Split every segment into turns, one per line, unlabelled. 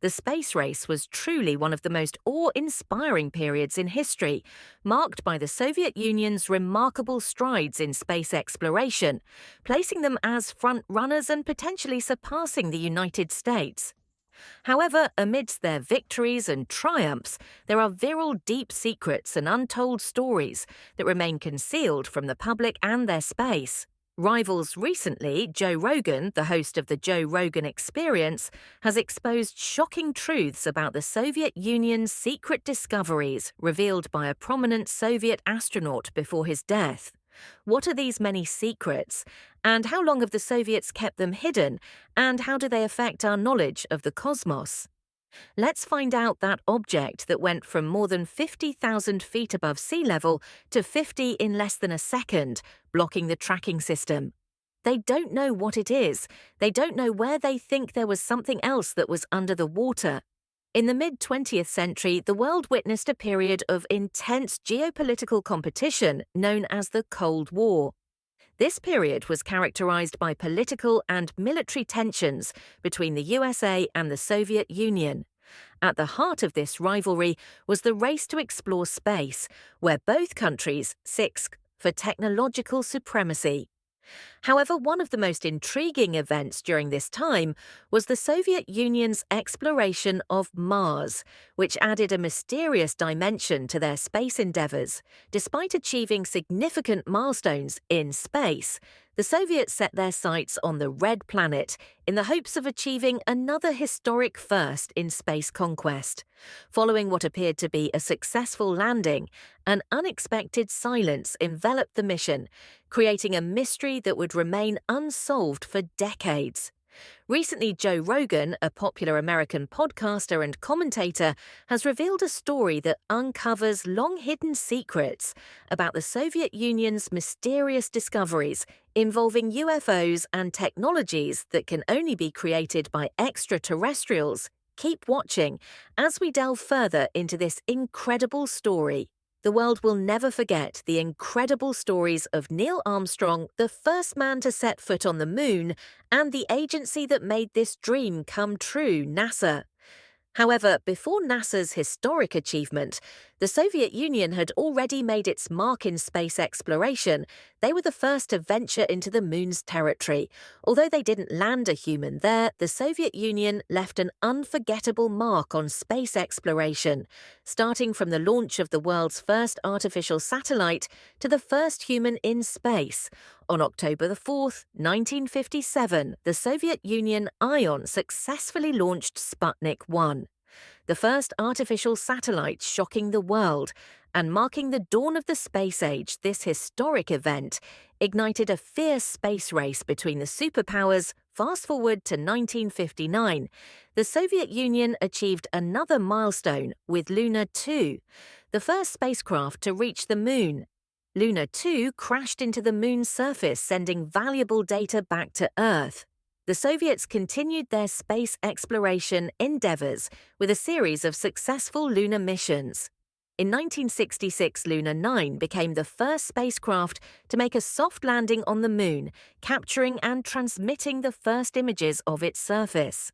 The space race was truly one of the most awe-inspiring periods in history, marked by the Soviet Union's remarkable strides in space exploration, placing them as front-runners and potentially surpassing the United States. However, amidst their victories and triumphs, there are virile deep secrets and untold stories that remain concealed from the public and their space. Rivals recently, Joe Rogan, the host of the Joe Rogan Experience, has exposed shocking truths about the Soviet Union's secret discoveries revealed by a prominent Soviet astronaut before his death. What are these many secrets? And how long have the Soviets kept them hidden? And how do they affect our knowledge of the cosmos? Let's find out that object that went from more than 50,000 feet above sea level to 50 in less than a second, blocking the tracking system. They don't know what it is. They don't know where they think there was something else that was under the water. In the mid-20th century, the world witnessed a period of intense geopolitical competition known as the Cold War. This period was characterized by political and military tensions between the USA and the Soviet Union. At the heart of this rivalry was the race to explore space, where both countries sisked for technological supremacy. However, one of the most intriguing events during this time was the Soviet Union's exploration of Mars, which added a mysterious dimension to their space endeavors. Despite achieving significant milestones in space, the Soviets set their sights on the Red Planet in the hopes of achieving another historic first in space conquest. Following what appeared to be a successful landing, an unexpected silence enveloped the mission, creating a mystery that would remain unsolved for decades. Recently, Joe Rogan, a popular American podcaster and commentator, has revealed a story that uncovers long-hidden secrets about the Soviet Union's mysterious discoveries involving UFOs and technologies that can only be created by extraterrestrials. Keep watching as we delve further into this incredible story. The world will never forget the incredible stories of Neil Armstrong, the first man to set foot on the moon, and the agency that made this dream come true, NASA. However, before NASA's historic achievement, the Soviet Union had already made its mark in space exploration. They were the first to venture into the moon's territory. Although they didn't land a human there, the Soviet Union left an unforgettable mark on space exploration, starting from the launch of the world's first artificial satellite to the first human in space. On October 4th, 1957, the Soviet Union Ion successfully launched Sputnik 1, the first artificial satellite shocking the world and marking the dawn of the space age. This historic event ignited a fierce space race between the superpowers. Fast forward to 1959, the Soviet Union achieved another milestone with Luna 2, the first spacecraft to reach the moon. Luna 2 crashed into the moon's surface, sending valuable data back to Earth. The Soviets continued their space exploration endeavors with a series of successful lunar missions. In 1966, Luna 9 became the first spacecraft to make a soft landing on the moon, capturing and transmitting the first images of its surface.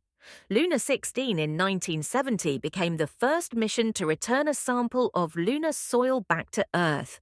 Luna 16 in 1970 became the first mission to return a sample of lunar soil back to Earth.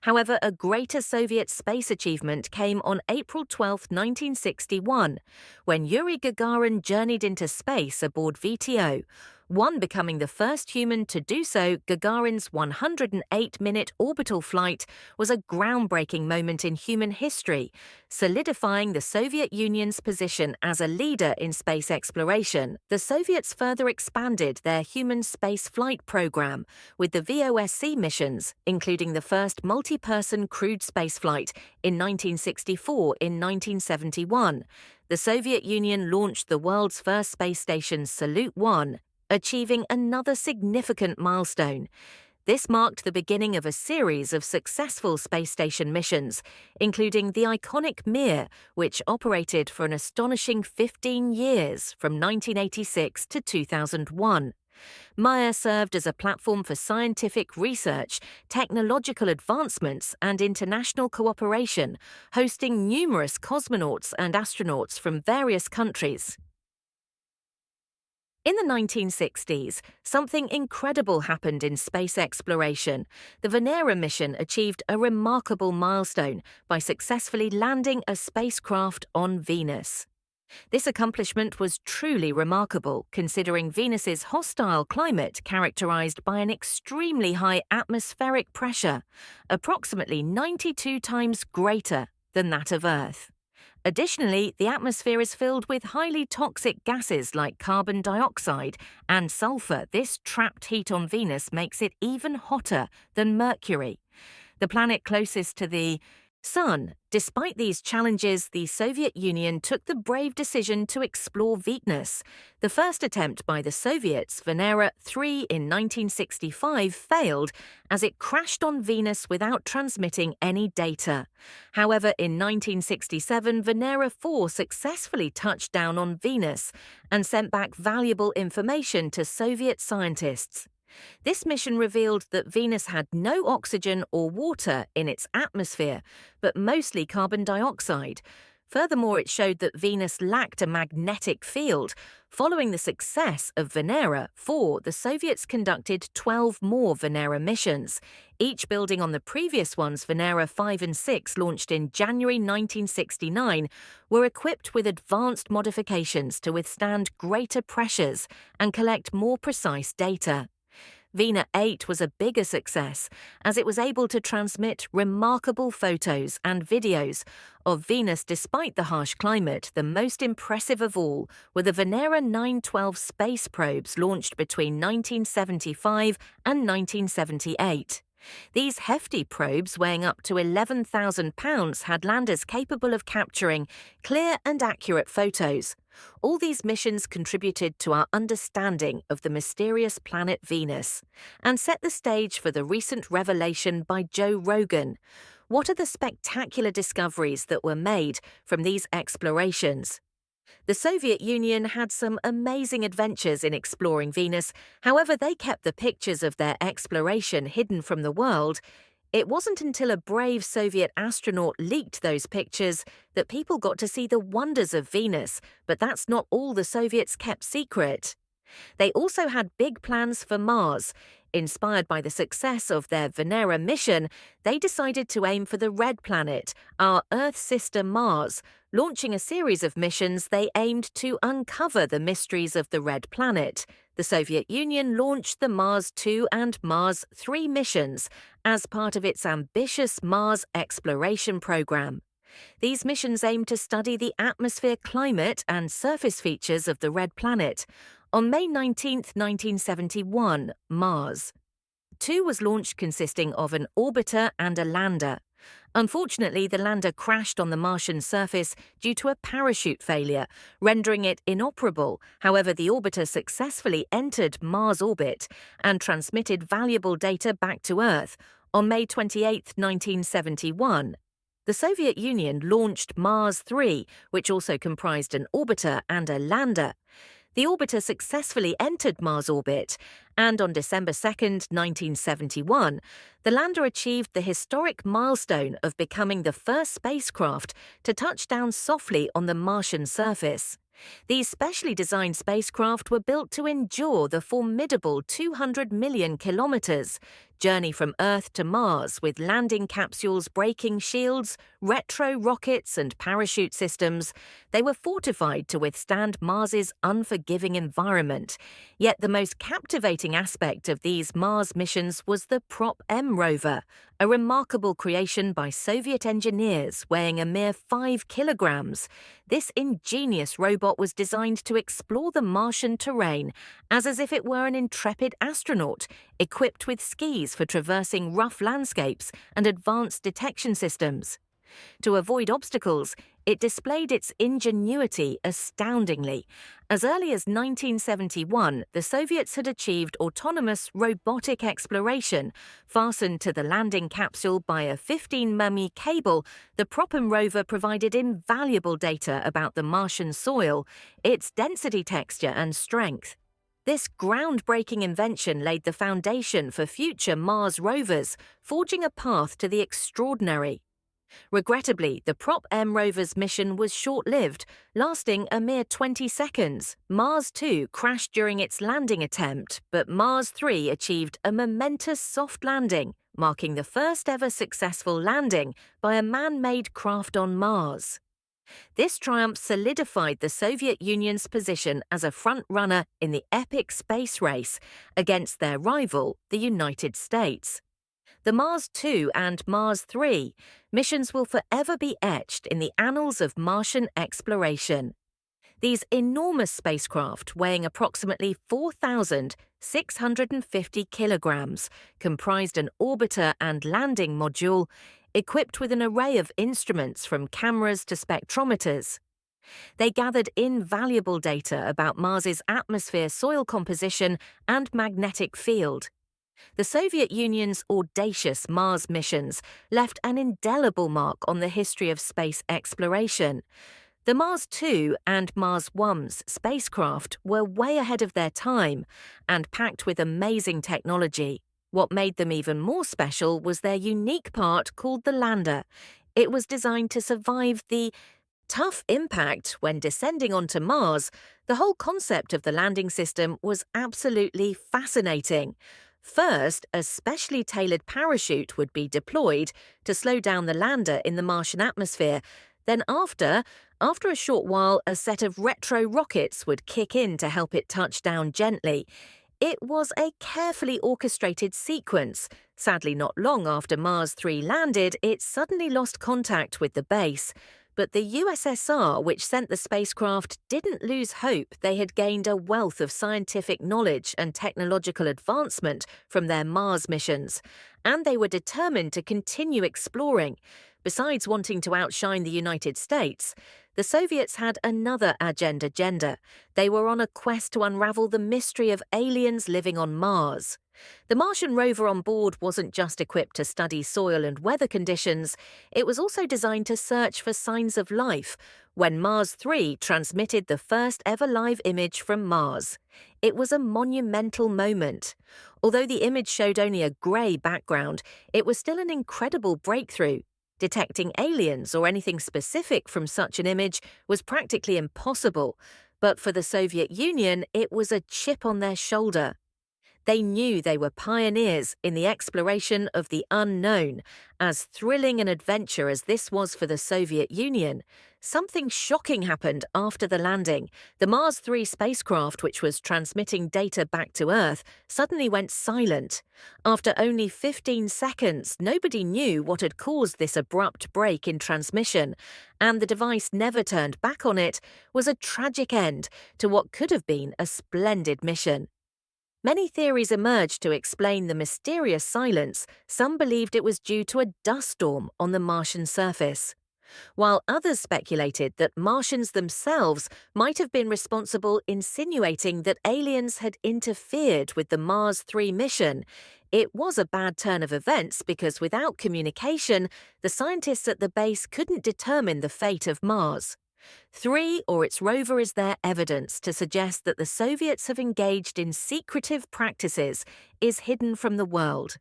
However, a greater Soviet space achievement came on April 12, 1961, when Yuri Gagarin journeyed into space aboard VTO-1, becoming the first human to do so. Gagarin's 108-minute orbital flight was a groundbreaking moment in human history, solidifying the Soviet Union's position as a leader in space exploration. The Soviets further expanded their human space flight program with the VOSC missions, including the first multi-person crewed spaceflight in 1964. In 1971, the Soviet Union launched the world's first space station, Salyut 1, achieving another significant milestone. This marked the beginning of a series of successful space station missions, including the iconic Mir, which operated for an astonishing 15 years from 1986 to 2001. Mir served as a platform for scientific research, technological advancements, and international cooperation, hosting numerous cosmonauts and astronauts from various countries. In the 1960s, something incredible happened in space exploration. The Venera mission achieved a remarkable milestone by successfully landing a spacecraft on Venus. This accomplishment was truly remarkable, considering Venus's hostile climate characterized by an extremely high atmospheric pressure, approximately 92 times greater than that of Earth. Additionally, the atmosphere is filled with highly toxic gases like carbon dioxide and sulfur. This trapped heat on Venus makes it even hotter than Mercury, the planet closest to the Sun. Despite these challenges, the Soviet Union took the brave decision to explore Venus. The first attempt by the Soviets, Venera 3 in 1965, failed as it crashed on Venus without transmitting any data. However, in 1967, Venera 4 successfully touched down on Venus and sent back valuable information to Soviet scientists. This mission revealed that Venus had no oxygen or water in its atmosphere, but mostly carbon dioxide. Furthermore, it showed that Venus lacked a magnetic field. Following the success of Venera 4, the Soviets conducted 12 more Venera missions, each building on the previous ones. Venera 5 and 6, launched in January 1969, were equipped with advanced modifications to withstand greater pressures and collect more precise data. Venera 8 was a bigger success, as it was able to transmit remarkable photos and videos of Venus despite the harsh climate. The most impressive of all were the Venera 912 space probes launched between 1975 and 1978. These hefty probes, weighing up to 11,000 pounds, had landers capable of capturing clear and accurate photos. All these missions contributed to our understanding of the mysterious planet Venus and set the stage for the recent revelation by Joe Rogan. What are the spectacular discoveries that were made from these explorations? The Soviet Union had some amazing adventures in exploring Venus. However, they kept the pictures of their exploration hidden from the world. It wasn't until a brave Soviet astronaut leaked those pictures that people got to see the wonders of Venus, but that's not all the Soviets kept secret. They also had big plans for Mars. Inspired by the success of their Venera mission, they decided to aim for the Red Planet, our Earth sister Mars. Launching a series of missions, they aimed to uncover the mysteries of the Red Planet. The Soviet Union launched the Mars 2 and Mars 3 missions as part of its ambitious Mars exploration program. These missions aimed to study the atmosphere, climate, and surface features of the Red Planet. On May 19, 1971, Mars 2 was launched, consisting of an orbiter and a lander. Unfortunately, the lander crashed on the Martian surface due to a parachute failure, rendering it inoperable. However, the orbiter successfully entered Mars orbit and transmitted valuable data back to Earth. On May 28, 1971, the Soviet Union launched Mars 3, which also comprised an orbiter and a lander. The orbiter successfully entered Mars orbit, and on December 2, 1971, the lander achieved the historic milestone of becoming the first spacecraft to touch down softly on the Martian surface. These specially designed spacecraft were built to endure the formidable 200 million kilometers journey from Earth to Mars, with landing capsules, braking shields, retro rockets, and parachute systems. They were fortified to withstand Mars's unforgiving environment. Yet the most captivating aspect of these Mars missions was the Prop M rover, a remarkable creation by Soviet engineers weighing a mere 5 kilograms. This ingenious robot was designed to explore the Martian terrain as if it were an intrepid astronaut, equipped with skis for traversing rough landscapes and advanced detection systems. To avoid obstacles, it displayed its ingenuity astoundingly. As early as 1971, the Soviets had achieved autonomous robotic exploration. Fastened to the landing capsule by a 15-mm cable, the Propen rover provided invaluable data about the Martian soil, its density, texture, and strength. This groundbreaking invention laid the foundation for future Mars rovers, forging a path to the extraordinary. Regrettably, the Prop M rover's mission was short-lived, lasting a mere 20 seconds. Mars 2 crashed during its landing attempt, but Mars 3 achieved a momentous soft landing, marking the first ever successful landing by a man-made craft on Mars. This triumph solidified the Soviet Union's position as a front-runner in the epic space race against their rival, the United States. The Mars 2 and Mars 3 missions will forever be etched in the annals of Martian exploration. These enormous spacecraft, weighing approximately 4,650 kilograms, comprised an orbiter and landing module equipped with an array of instruments from cameras to spectrometers. They gathered invaluable data about Mars's atmosphere, soil composition, and magnetic field. The Soviet Union's audacious Mars missions left an indelible mark on the history of space exploration. The Mars 2 and Mars 1's spacecraft were way ahead of their time and packed with amazing technology. What made them even more special was their unique part called the lander. It was designed to survive the tough impact when descending onto Mars. The whole concept of the landing system was absolutely fascinating. First, a specially tailored parachute would be deployed to slow down the lander in the Martian atmosphere. Then after a short while, a set of retro rockets would kick in to help it touch down gently. It was a carefully orchestrated sequence. Sadly, not long after Mars 3 landed, it suddenly lost contact with the base. But the USSR, which sent the spacecraft, didn't lose hope. They had gained a wealth of scientific knowledge and technological advancement from their Mars missions, and they were determined to continue exploring. Besides wanting to outshine the United States, the Soviets had another agenda. They were on a quest to unravel the mystery of aliens living on Mars. The Martian rover on board wasn't just equipped to study soil and weather conditions, it was also designed to search for signs of life. When Mars 3 transmitted the first ever live image from Mars, it was a monumental moment. Although the image showed only a grey background, it was still an incredible breakthrough. Detecting aliens or anything specific from such an image was practically impossible, but for the Soviet Union, it was a chip on their shoulder. They knew they were pioneers in the exploration of the unknown. As thrilling an adventure as this was for the Soviet Union, something shocking happened after the landing. The Mars 3 spacecraft, which was transmitting data back to Earth, suddenly went silent. After only 15 seconds, nobody knew what had caused this abrupt break in transmission, and the device never turned back on it was a tragic end to what could have been a splendid mission. Many theories emerged to explain the mysterious silence. Some believed it was due to a dust storm on the Martian surface, while others speculated that Martians themselves might have been responsible, insinuating that aliens had interfered with the Mars 3 mission. It was a bad turn of events because without communication, the scientists at the base couldn't determine the fate of Mars. 3 or its rover is their evidence to suggest that the Soviets have engaged in secretive practices is hidden from the world.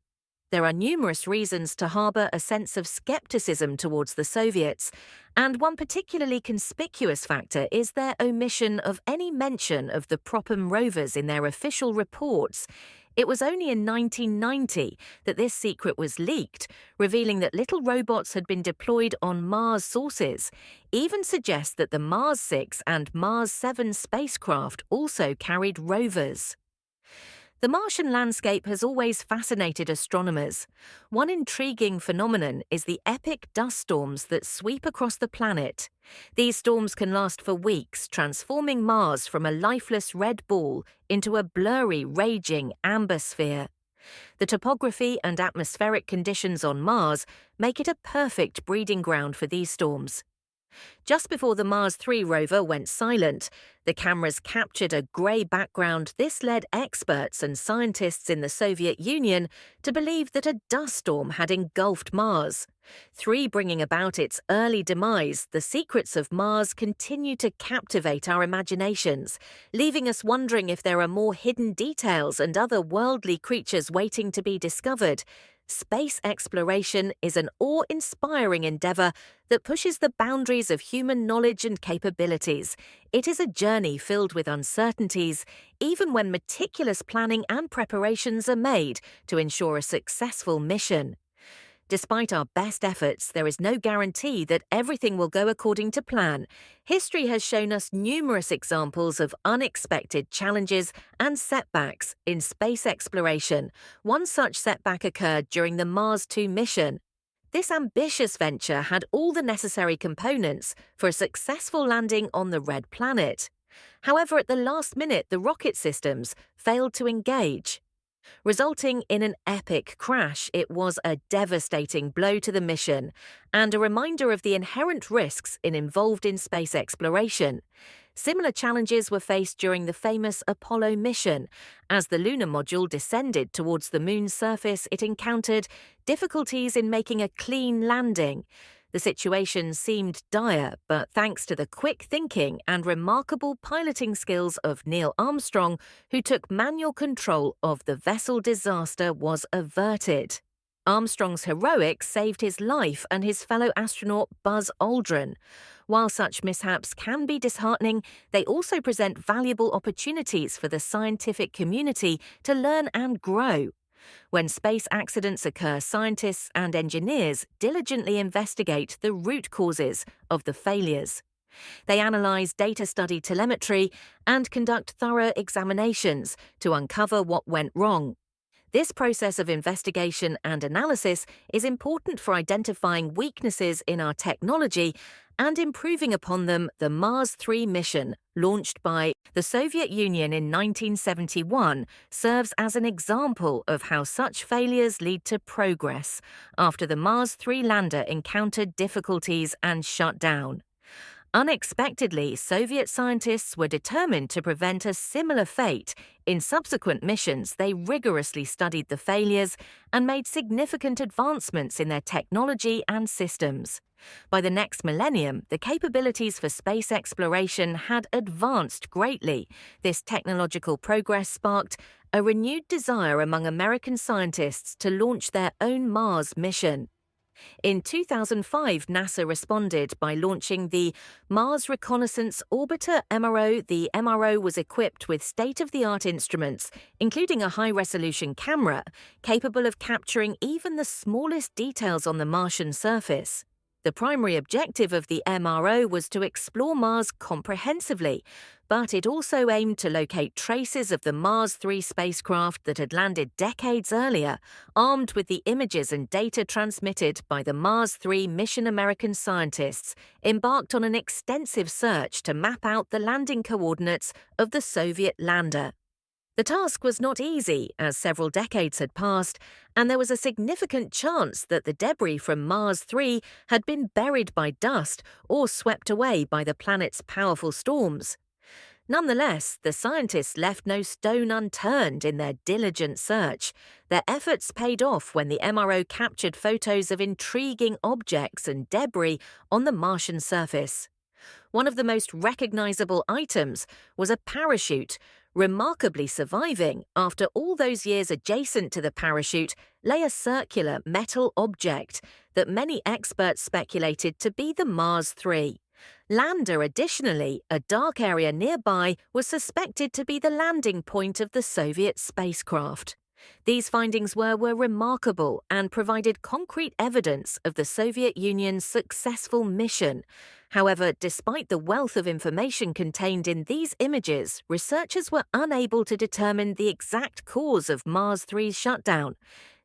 There are numerous reasons to harbour a sense of skepticism towards the Soviets, and one particularly conspicuous factor is their omission of any mention of the Prop M rovers in their official reports. It was only in 1990 that this secret was leaked, revealing that little robots had been deployed on Mars sources. Even suggests that the Mars 6 and Mars 7 spacecraft also carried rovers. The Martian landscape has always fascinated astronomers. One intriguing phenomenon is the epic dust storms that sweep across the planet. These storms can last for weeks, transforming Mars from a lifeless red ball into a blurry, raging amber sphere. The topography and atmospheric conditions on Mars make it a perfect breeding ground for these storms. Just before the Mars 3 rover went silent, the cameras captured a grey background. This led experts and scientists in the Soviet Union to believe that a dust storm had engulfed Mars. 3 bringing about its early demise, the secrets of Mars continue to captivate our imaginations, leaving us wondering if there are more hidden details and other worldly creatures waiting to be discovered. Space exploration is an awe-inspiring endeavor that pushes the boundaries of human knowledge and capabilities. It is a journey filled with uncertainties, even when meticulous planning and preparations are made to ensure a successful mission. Despite our best efforts, there is no guarantee that everything will go according to plan. History has shown us numerous examples of unexpected challenges and setbacks in space exploration. One such setback occurred during the Mars 2 mission. This ambitious venture had all the necessary components for a successful landing on the Red Planet. However, at the last minute, the rocket systems failed to engage. Resulting in an epic crash, it was a devastating blow to the mission and a reminder of the inherent risks involved in space exploration. Similar challenges were faced during the famous Apollo mission. As the lunar module descended towards the moon's surface, it encountered difficulties in making a clean landing. The situation seemed dire, but thanks to the quick thinking and remarkable piloting skills of Neil Armstrong, who took manual control of the vessel, disaster was averted. Armstrong's heroics saved his life and his fellow astronaut Buzz Aldrin. While such mishaps can be disheartening, they also present valuable opportunities for the scientific community to learn and grow. When space accidents occur, scientists and engineers diligently investigate the root causes of the failures. They analyze data, study telemetry, and conduct thorough examinations to uncover what went wrong. This process of investigation and analysis is important for identifying weaknesses in our technology and improving upon them. The Mars 3 mission, launched by the Soviet Union in 1971, serves as an example of how such failures lead to progress after the Mars 3 lander encountered difficulties and shut down. Unexpectedly, Soviet scientists were determined to prevent a similar fate. In subsequent missions, they rigorously studied the failures and made significant advancements in their technology and systems. By the next millennium, the capabilities for space exploration had advanced greatly. This technological progress sparked a renewed desire among American scientists to launch their own Mars mission. In 2005, NASA responded by launching the Mars Reconnaissance Orbiter MRO. The MRO was equipped with state-of-the-art instruments, including a high-resolution camera, capable of capturing even the smallest details on the Martian surface. The primary objective of the MRO was to explore Mars comprehensively, but it also aimed to locate traces of the Mars 3 spacecraft that had landed decades earlier. Armed with the images and data transmitted by the Mars 3 mission, American scientists embarked on an extensive search to map out the landing coordinates of the Soviet lander. The task was not easy, as several decades had passed, and there was a significant chance that the debris from Mars 3 had been buried by dust or swept away by the planet's powerful storms. Nonetheless, the scientists left no stone unturned in their diligent search. Their efforts paid off when the MRO captured photos of intriguing objects and debris on the Martian surface. One of the most recognizable items was a parachute. Remarkably surviving, after all those years adjacent to the parachute, lay a circular metal object that many experts speculated to be the Mars 3 lander. Additionally, a dark area nearby was suspected to be the landing point of the Soviet spacecraft. These findings were remarkable and provided concrete evidence of the Soviet Union's successful mission. However, despite the wealth of information contained in these images, researchers were unable to determine the exact cause of Mars 3's shutdown.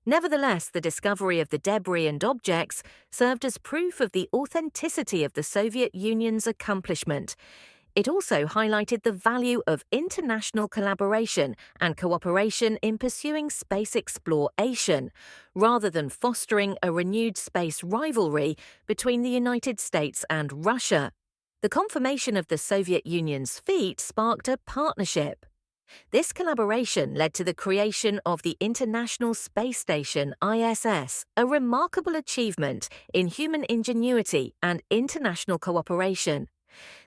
Nevertheless, the discovery of the debris and objects served as proof of the authenticity of the Soviet Union's accomplishment. It also highlighted the value of international collaboration and cooperation in pursuing space exploration, rather than fostering a renewed space rivalry between the United States and Russia. The confirmation of the Soviet Union's feat sparked a partnership. This collaboration led to the creation of the International Space Station (ISS), a remarkable achievement in human ingenuity and international cooperation.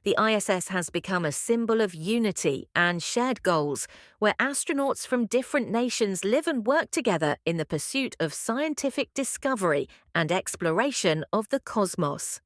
The ISS has become a symbol of unity and shared goals, where astronauts from different nations live and work together in the pursuit of scientific discovery and exploration of the cosmos.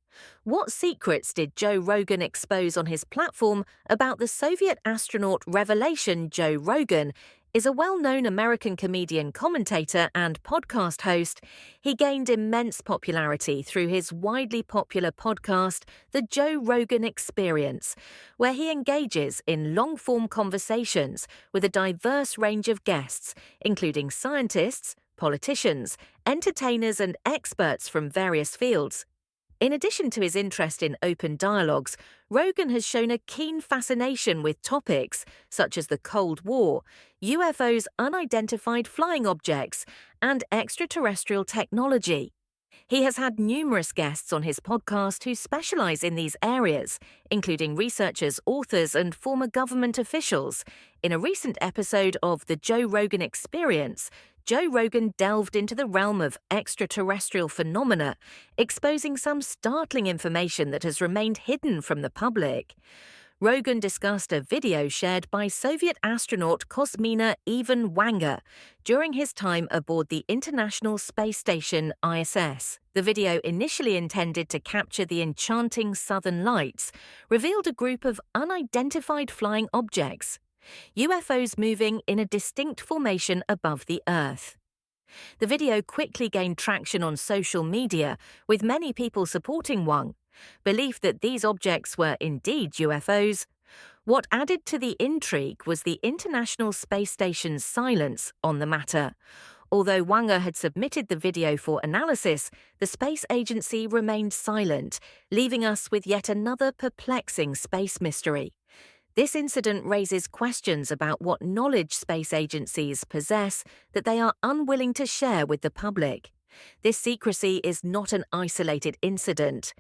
What secrets did Joe Rogan expose on his platform about the Soviet astronaut revelation? Joe Rogan is a well-known American comedian, commentator, and podcast host. He gained immense popularity through his widely popular podcast, The Joe Rogan Experience, where he engages in long-form conversations with a diverse range of guests, including scientists, politicians, entertainers, and experts from various fields. In addition to his interest in open dialogues, Rogan has shown a keen fascination with topics such as the Cold War, UFOs, unidentified flying objects, and extraterrestrial technology. He has had numerous guests on his podcast who specialize in these areas, including researchers, authors, and former government officials. In a recent episode of The Joe Rogan Experience, Joe Rogan delved into the realm of extraterrestrial phenomena, exposing some startling information that has remained hidden from the public. Rogan discussed a video shared by Soviet astronaut Kosmina Ivan Wanga during his time aboard the International Space Station ISS. The video, initially intended to capture the enchanting southern lights, revealed a group of unidentified flying objects, UFOs moving in a distinct formation above the Earth. The video quickly gained traction on social media, with many people supporting Wang. Belief that these objects were indeed UFOs. What added to the intrigue was the International Space Station's silence on the matter. Although Wanga had submitted the video for analysis, the space agency remained silent, leaving us with yet another perplexing space mystery. This incident raises questions about what knowledge space agencies possess that they are unwilling to share with the public. This secrecy is not an isolated incident.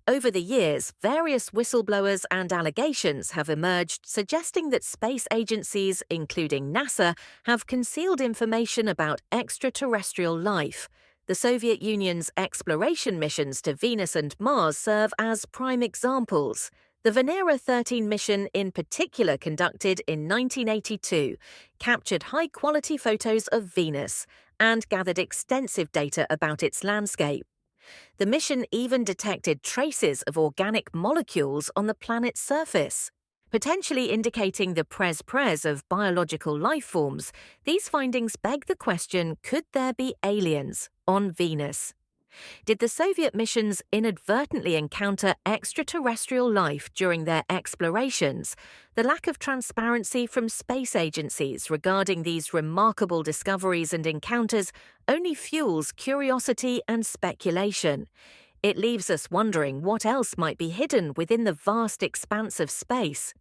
Over the years, various whistleblowers and allegations have emerged suggesting that space agencies, including NASA, have concealed information about extraterrestrial life. The Soviet Union's exploration missions to Venus and Mars serve as prime examples. The Venera 13 mission, in particular conducted in 1982, captured high-quality photos of Venus and gathered extensive data about its landscape. The mission even detected traces of organic molecules on the planet's surface, potentially indicating the pres of biological life forms. These findings beg the question, could there be aliens on Venus? Did the Soviet missions inadvertently encounter extraterrestrial life during their explorations? The lack of transparency from space agencies regarding these remarkable discoveries and encounters only fuels curiosity and speculation. It leaves us wondering what else might be hidden within the vast expanse of space.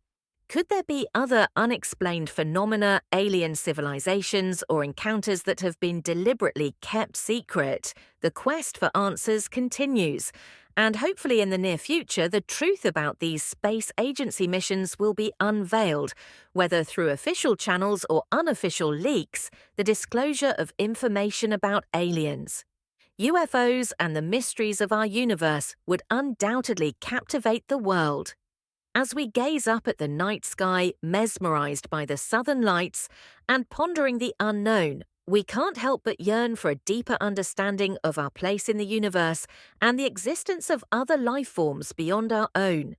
Could there be other unexplained phenomena, alien civilizations, or encounters that have been deliberately kept secret? The quest for answers continues, and hopefully in the near future, the truth about these space agency missions will be unveiled, whether through official channels or unofficial leaks, the disclosure of information about aliens. UFOs and the mysteries of our universe would undoubtedly captivate the world. As we gaze up at the night sky, mesmerized by the southern lights and pondering the unknown, we can't help but yearn for a deeper understanding of our place in the universe and the existence of other life forms beyond our own.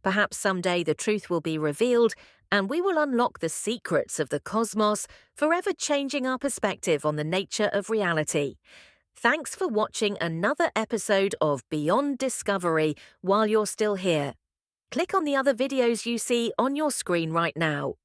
Perhaps someday the truth will be revealed and we will unlock the secrets of the cosmos, forever changing our perspective on the nature of reality. Thanks for watching another episode of Beyond Discovery. While you're still here, click on the other videos you see on your screen right now.